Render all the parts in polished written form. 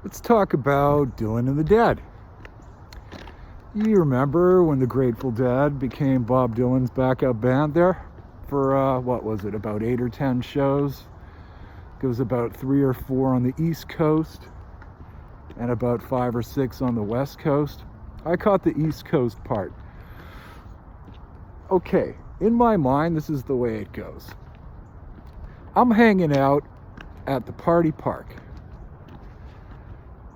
Let's talk about Dylan and the Dead. You remember when the Grateful Dead became Bob Dylan's backup band there for, what was it, about 8 or 10 shows? It was about 3 or 4 on the East Coast and about 5 or 6 on the West Coast. I caught the East Coast part. Okay, in my mind, this is the way it goes. I'm hanging out at the party park.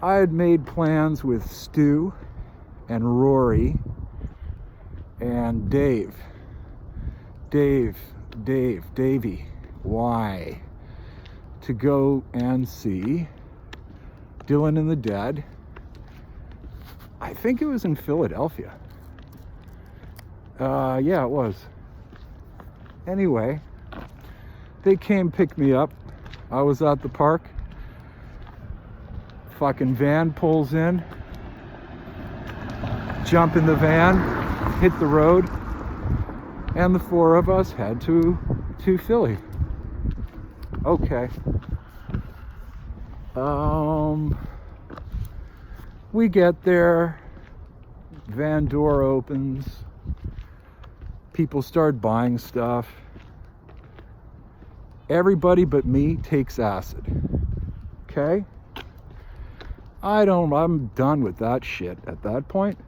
I had made plans with Stu and Rory and Davey. Why? To go and see Dylan and the Dead. I think it was in Philadelphia. Yeah, it was. Anyway, they came pick me up. I was at the park. Fucking van pulls in. Jump in the van, hit the road, and the 4 of us head to Philly. Okay. We get there, van door opens, people start buying stuff. Everybody but me takes acid. Okay? I'm done with that shit at that point.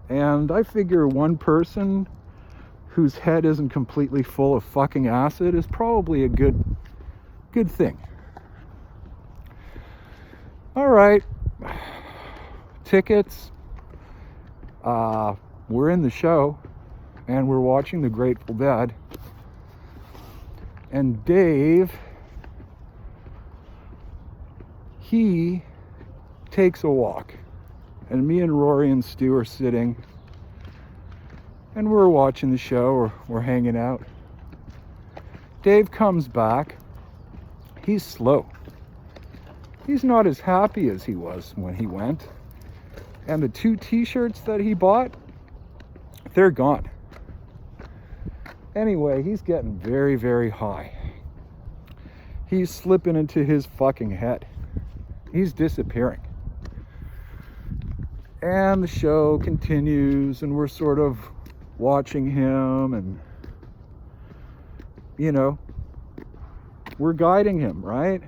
And I figure one person whose head isn't completely full of fucking acid is probably a good thing. All right. Tickets. We're in the show and we're watching the Grateful Dead. And Dave, he takes a walk. And me and Rory and Stu are sitting and we're watching the show, or we're hanging out. Dave comes back. He's slow. He's not as happy as he was when he went. And the 2 t-shirts that he bought, they're gone. Anyway, he's getting very, very high. He's slipping into his fucking head. He's disappearing. And the show continues and we're sort of watching him and, we're guiding him, right?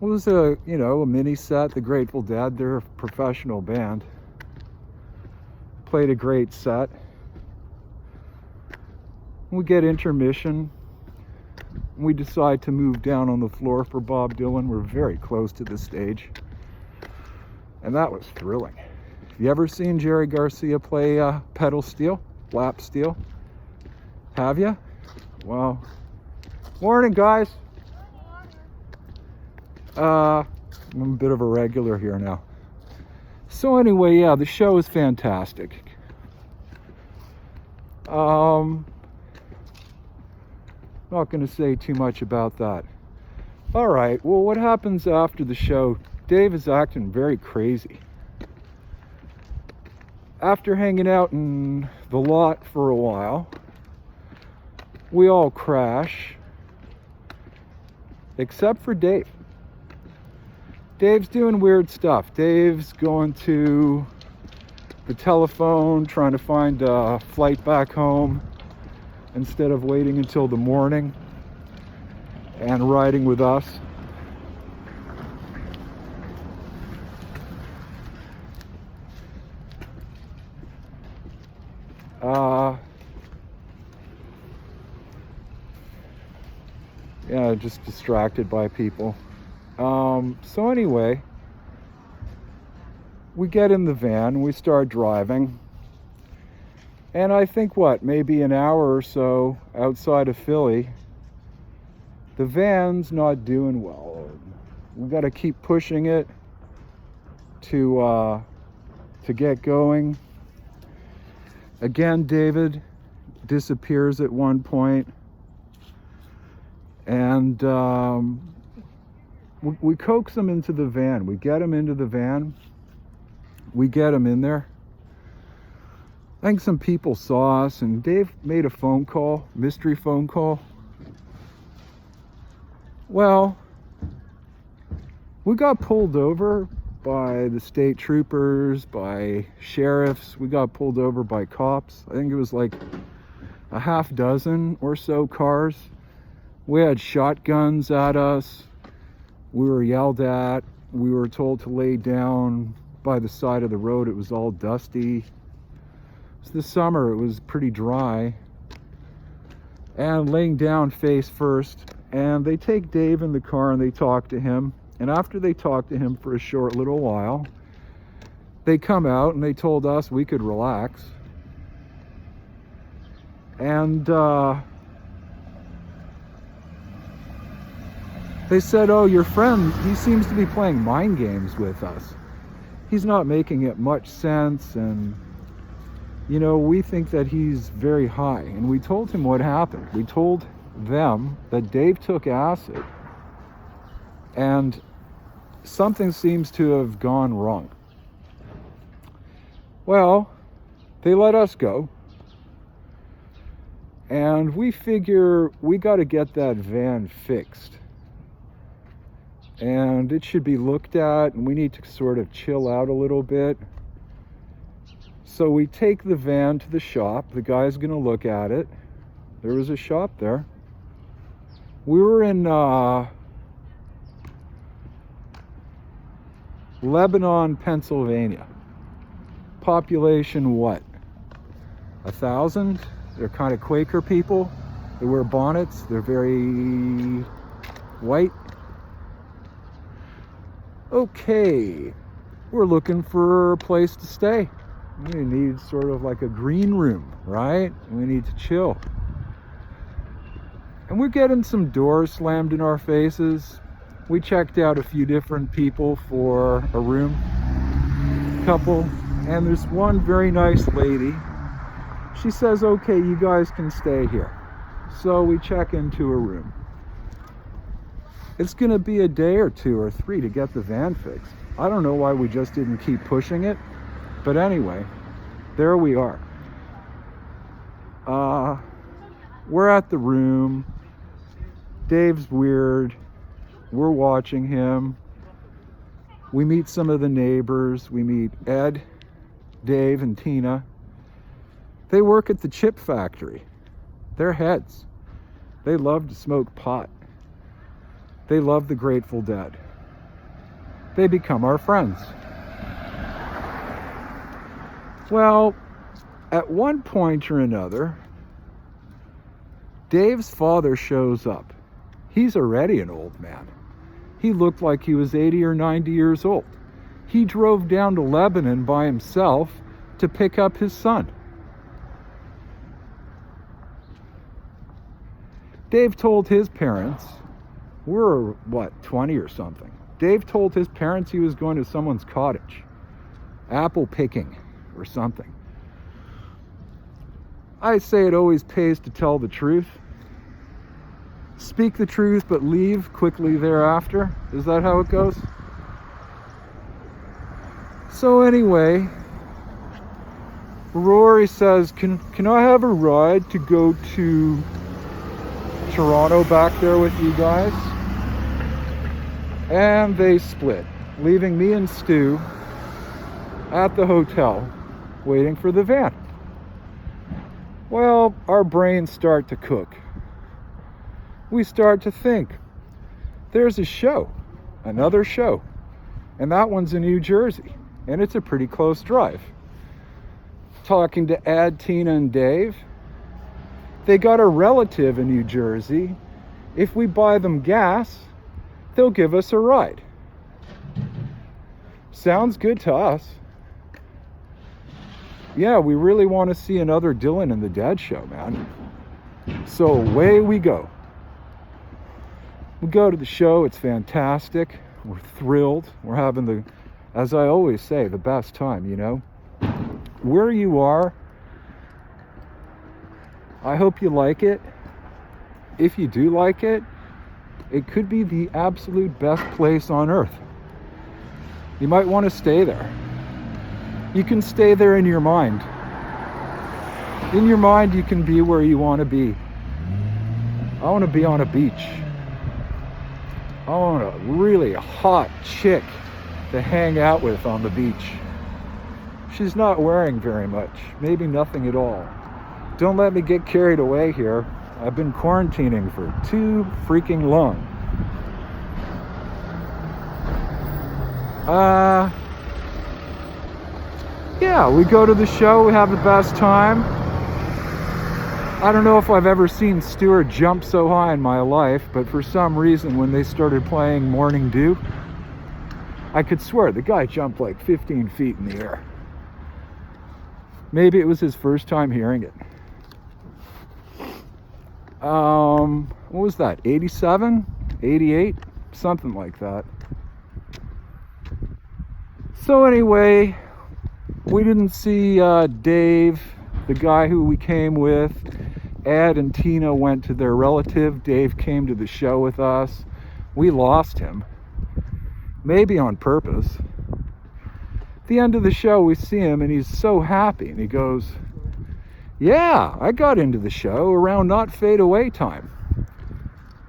It was a mini set. The Grateful Dead, they're a professional band. Played a great set. We get intermission. We decide to move down on the floor for Bob Dylan. We're very close to the stage. And that was thrilling. You ever seen Jerry Garcia play pedal steel, lap steel? Have you? Well, morning, guys. I'm a bit of a regular here now. So anyway, yeah, the show is fantastic. Not going to say too much about that. All right, well, what happens after the show? Dave is acting very crazy. After hanging out in the lot for a while, we all crash, except for Dave. Dave's doing weird stuff. Dave's going to the telephone, trying to find a flight back home instead of waiting until the morning and riding with us. Yeah, just distracted by people. So anyway, we get in the van, we start driving, and I think maybe an hour or so outside of Philly, the van's not doing well. We got to keep pushing it to get going. Again, David disappears at one point, and we coax him into the van. We get him into the van. We get him in there. I think some people saw us, and Dave made a phone call, mystery phone call. Well, we got pulled over by the state troopers, by sheriffs. We got pulled over by cops. I think it was like a half dozen or so cars. We had shotguns at us. We were yelled at. We were told to lay down by the side of the road. It was all dusty. It's the summer, it was pretty dry. And laying down face first. And they take Dave in the car and they talk to him. And after they talked to him for a short little while, they come out and they told us we could relax. And they said, oh, your friend, he seems to be playing mind games with us. He's not making it much sense, and you know, we think that he's very high. And we told him what happened. We told them that Dave took acid and something seems to have gone wrong. Well, they let us go. And we figure we got to get that van fixed. And it should be looked at, and we need to sort of chill out a little bit. So we take the van to the shop. The guy's going to look at it. There was a shop there. We were in Lebanon, Pennsylvania. Population what? 1,000? They're kind of Quaker people. They wear bonnets. They're very white. Okay, we're looking for a place to stay. We need sort of like a green room, right? We need to chill. And we're getting some doors slammed in our faces. We checked out a few different people for a room, couple, and there's one very nice lady. She says, okay, you guys can stay here. So we check into a room. It's gonna be a day or 2 or 3 to get the van fixed. I don't know why we just didn't keep pushing it. But anyway, there we are. We're at the room. Dave's weird. We're watching him. We meet some of the neighbors. We meet Ed, Dave, and Tina. They work at the chip factory. They're heads. They love to smoke pot. They love the Grateful Dead. They become our friends. Well, at one point or another, Dave's father shows up. He's already an old man. He looked like he was 80 or 90 years old. He drove down to Lebanon by himself to pick up his son. Dave told his parents, we're, 20 or something. Dave told his parents he was going to someone's cottage, apple picking or something. I say it always pays to tell the truth. Speak the truth, but leave quickly thereafter. Is that how it goes? So anyway, Rory says, can I have a ride to go to Toronto back there with you guys? And they split, leaving me and Stu at the hotel waiting for the van. Well, our brains start to cook. We start to think, there's a show, another show, and that one's in New Jersey, and it's a pretty close drive. Talking to Ed, Tina, and Dave, they got a relative in New Jersey. If we buy them gas, they'll give us a ride. Sounds good to us. Yeah, we really want to see another Dylan and the Dead show, man. So away we go. We go to the show. It's fantastic. We're thrilled. We're having the, as I always say, the best time, you know. Where you are, I hope you like it. If you do like it, it could be the absolute best place on earth. You might want to stay there. You can stay there in your mind. In your mind, you can be where you want to be. I want to be on a beach. I want a really hot chick to hang out with on the beach. She's not wearing very much, maybe nothing at all. Don't let me get carried away here. I've been quarantining for too freaking long. Yeah, we go to the show, we have the best time. I don't know if I've ever seen Stewart jump so high in my life, but for some reason when they started playing Morning Dew, I could swear the guy jumped like 15 feet in the air. Maybe it was his first time hearing it. What was that, 87, 88, something like that. So anyway, we didn't see Dave, the guy who we came with. Ed and Tina went to their relative. Dave came to the show with us. We lost him, maybe on purpose. At the end of the show, we see him and he's so happy, and he goes, yeah, I got into the show around Not Fade Away time.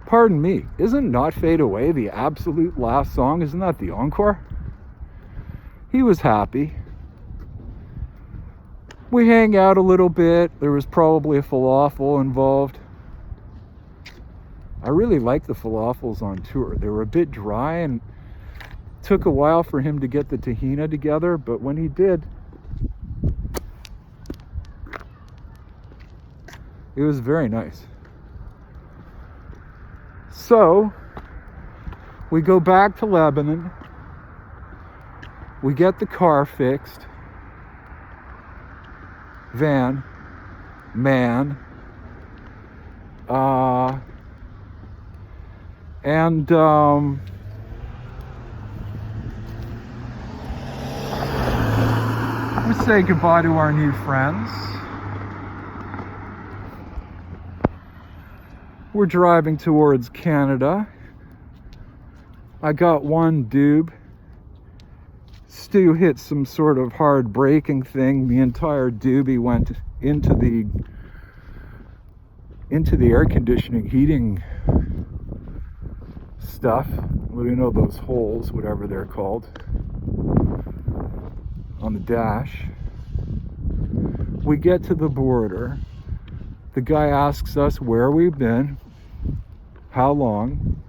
Pardon me, isn't Not Fade Away the absolute last song? Isn't that the encore? He was happy. We hang out a little bit. There was probably a falafel involved. I really liked the falafels on tour. They were a bit dry and took a while for him to get the tahina together, but when he did, it was very nice. So, we go back to Lebanon. We get the car fixed. Man. We say goodbye to our new friends. We're driving towards Canada. I got one doob. Stu hit some sort of hard braking thing. The entire doobie went into the air conditioning heating stuff. Well, you know, those holes, whatever they're called, on the dash. We get to the border. The guy asks us where we've been, how long,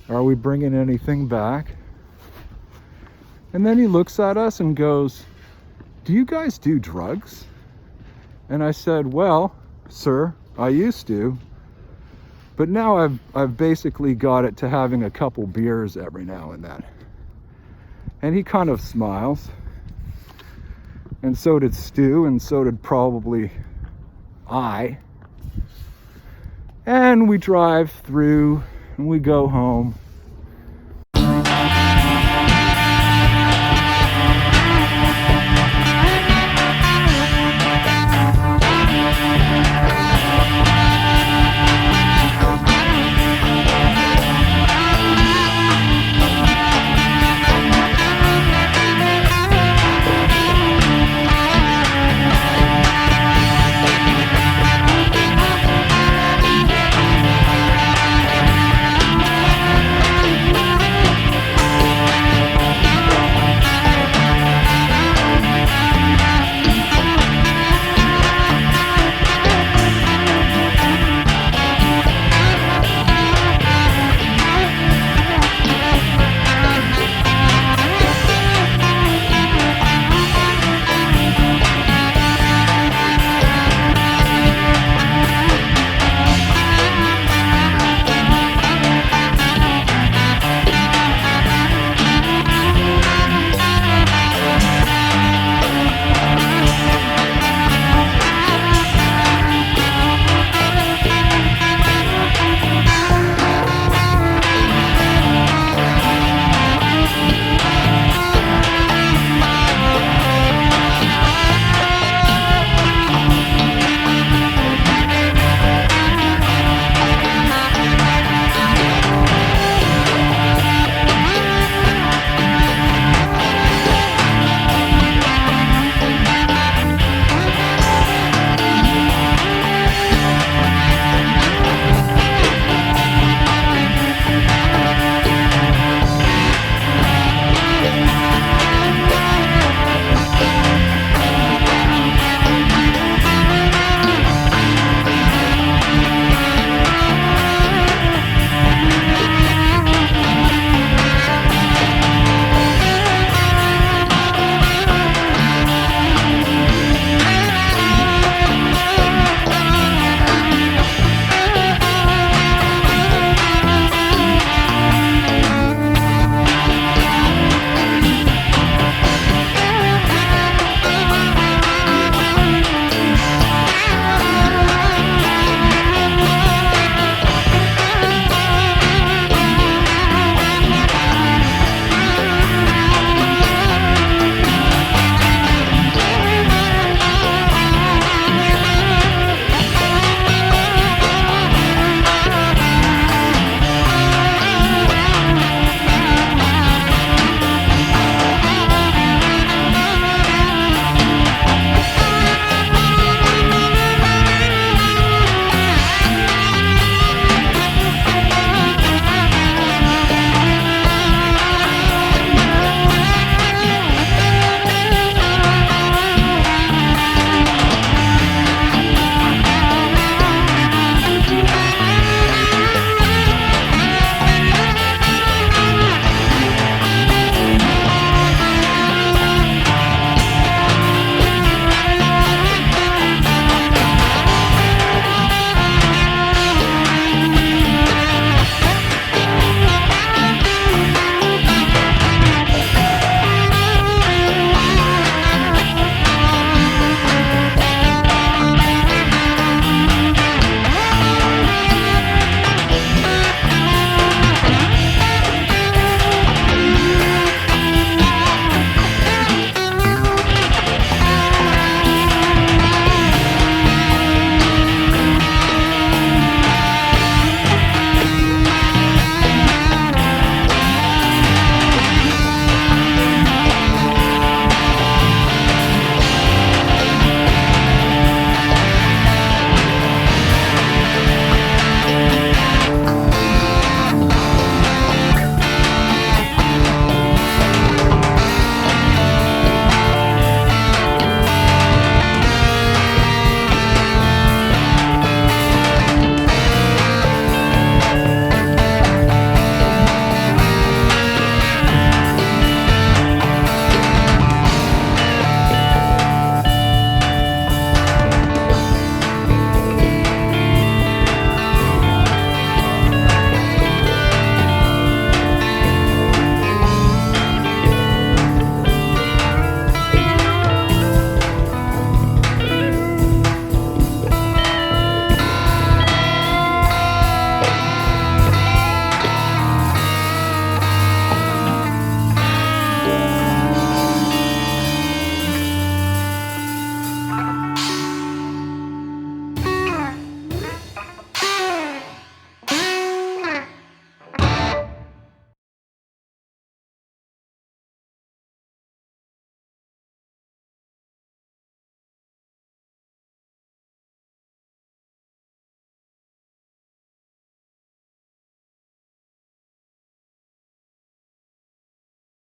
are we bringing anything back? And then he looks at us and goes, do you guys do drugs? And I said, well, sir, I used to, but now I've basically got it to having a couple beers every now and then. And he kind of smiles. And so did Stu, and so did probably I. And we drive through and we go home.